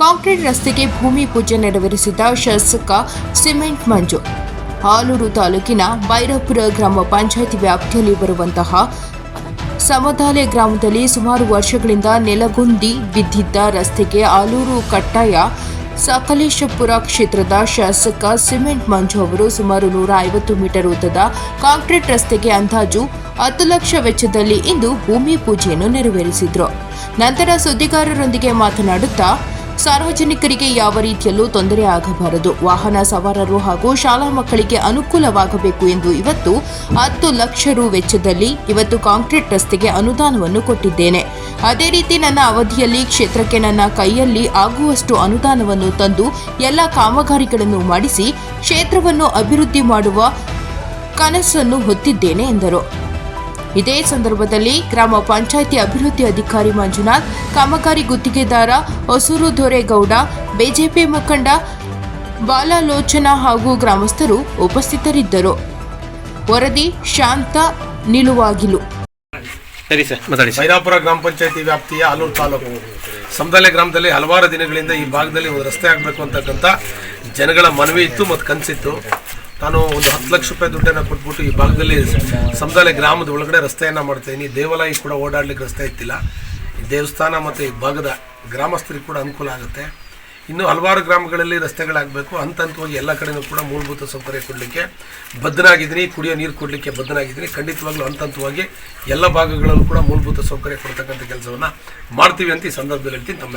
Concrete ರಸ್ತೆಗೆ ಭೂಮಿ ಪೂಜೆ ನೆರವೇರಿಸಿದ ಶಾಸಕ ಸಿಮೆಂಟ್ ಮಂಜು. ಆಲೂರು ತಾಲೂಕಿನ ಬೈರಾಪುರ ಗ್ರಾಮ ಪಂಚಾಯಿತಿ ವ್ಯಾಪ್ತಿಯಲ್ಲಿ ಬರುವಂತಹ ಸಮದಾಲೆ ಗ್ರಾಮದಲ್ಲಿ ಸುಮಾರು ವರ್ಷಗಳಿಂದ ನೆಲಗುಂದಿ ಬಿದ್ದಿದ್ದ ರಸ್ತೆಗೆ ಆಲೂರು ಕಟ್ಟಾಯ ಸಕಲೇಶಪುರ ಕ್ಷೇತ್ರದ ಶಾಸಕ ಸಿಮೆಂಟ್ ಮಂಜು ಅವರು ಸುಮಾರು 150 ಮೀಟರ್ ಉದ್ದದ ಕಾಂಕ್ರೀಟ್ ರಸ್ತೆಗೆ ಅಂದಾಜು 10 ಲಕ್ಷ ವೆಚ್ಚದಲ್ಲಿ ಇಂದು ಭೂಮಿ ಪೂಜೆಯನ್ನು ನೆರವೇರಿಸಿದರು. ನಂತರ ಸುದ್ದಿಗಾರರೊಂದಿಗೆ ಮಾತನಾಡುತ್ತಾ, ಸಾರ್ವಜನಿಕರಿಗೆ ಯಾವ ರೀತಿಯಲ್ಲೂ ತೊಂದರೆ ಆಗಬಾರದು, ವಾಹನ ಸವಾರರು ಹಾಗೂ ಶಾಲಾ ಮಕ್ಕಳಿಗೆ ಅನುಕೂಲವಾಗಬೇಕು ಎಂದು ಇವತ್ತು 10 ಲಕ್ಷ ರು ವೆಚ್ಚದಲ್ಲಿ ಇವತ್ತು ಕಾಂಕ್ರೀಟ್ ರಸ್ತೆಗೆ ಅನುದಾನವನ್ನು ಕೊಟ್ಟಿದ್ದೇನೆ. ಅದೇ ರೀತಿ ನನ್ನ ಅವಧಿಯಲ್ಲಿ ಕ್ಷೇತ್ರಕ್ಕೆ ನನ್ನ ಕೈಯಲ್ಲಿ ಆಗುವಷ್ಟು ಅನುದಾನವನ್ನು ತಂದು ಎಲ್ಲ ಕಾಮಗಾರಿಗಳನ್ನು ಮಾಡಿಸಿ ಕ್ಷೇತ್ರವನ್ನು ಅಭಿವೃದ್ಧಿ ಮಾಡುವ ಕನಸನ್ನು ಹೊತ್ತಿದ್ದೇನೆ ಎಂದರು. ಇದೇ ಸಂದರ್ಭದಲ್ಲಿ ಗ್ರಾಮ ಪಂಚಾಯಿತಿ ಅಭಿವೃದ್ಧಿ ಅಧಿಕಾರಿ ಮಂಜುನಾಥ್, ಕಾಮಗಾರಿ ಗುತ್ತಿಗೆದಾರ ಹೊಸೂರು ದೊರೆಗೌಡ, ಬಿಜೆಪಿ ಮುಖಂಡ ಬಾಲಲೋಚನ ಹಾಗೂ ಗ್ರಾಮಸ್ಥರು ಉಪಸ್ಥಿತರಿದ್ದರು. ವರದಿ ಶಾಂತ ನಿಲುವಾಗಿಲು. ಬೈರಾಪುರ ಗ್ರಾಮ ಪಂಚಾಯಿತಿ ವ್ಯಾಪ್ತಿಯ ಆಲೂರು ತಾಲೂಕು ಸಮದಾಲೆ ಗ್ರಾಮದಲ್ಲಿ ಹಲವಾರು ದಿನಗಳಿಂದ ಈ ಭಾಗದಲ್ಲಿ ಒಂದು ರಸ್ತೆ ಆಗಬೇಕು ಅಂತಕ್ಕಂಥ ಜನಗಳ ಮನವಿ ಇತ್ತು ಮತ್ತು ಕನಸಿತ್ತು. ನಾನು ಒಂದು 10 ಲಕ್ಷ ರೂಪಾಯಿ ದುಡ್ಡನ್ನು ಕೊಟ್ಬಿಟ್ಟು ಈ ಭಾಗದಲ್ಲಿ ಸಮದಾಲೆ ಗ್ರಾಮದ ಒಳಗಡೆ ರಸ್ತೆಯನ್ನು ಮಾಡ್ತಾಯಿದ್ದೀನಿ. ದೇವಾಲಯ ಕೂಡ ಓಡಾಡ್ಲಿಕ್ಕೆ ರಸ್ತೆ ಇತ್ತಿಲ್ಲ. ಈ ದೇವಸ್ಥಾನ ಮತ್ತು ಈ ಭಾಗದ ಗ್ರಾಮಸ್ಥರಿಗೆ ಕೂಡ ಅನುಕೂಲ ಆಗುತ್ತೆ. ಇನ್ನೂ ಹಲವಾರು ಗ್ರಾಮಗಳಲ್ಲಿ ರಸ್ತೆಗಳಾಗಬೇಕು. ಹಂತವಾಗಿ ಎಲ್ಲ ಕಡೆಯೂ ಕೂಡ ಮೂಲಭೂತ ಸೌಕರ್ಯ ಕೊಡಲಿಕ್ಕೆ ಬದ್ಧನಾಗಿದ್ದೀನಿ. ಕುಡಿಯೋ ನೀರು ಕೊಡಲಿಕ್ಕೆ ಬದ್ಧನಾಗಿದ್ದೀನಿ. ಖಂಡಿತವಾಗ್ಲೂ ಹಂತವಾಗಿ ಎಲ್ಲ ಭಾಗಗಳಲ್ಲೂ ಕೂಡ ಮೂಲಭೂತ ಸೌಕರ್ಯ ಕೊಡ್ತಕ್ಕಂಥ ಕೆಲಸವನ್ನು ಮಾಡ್ತೀವಿ ಅಂತ ಈ ಸಂದರ್ಭದಲ್ಲಿ ಹೇಳ್ತೀನಿ. ತಮ್ಮೆಲ್ಲ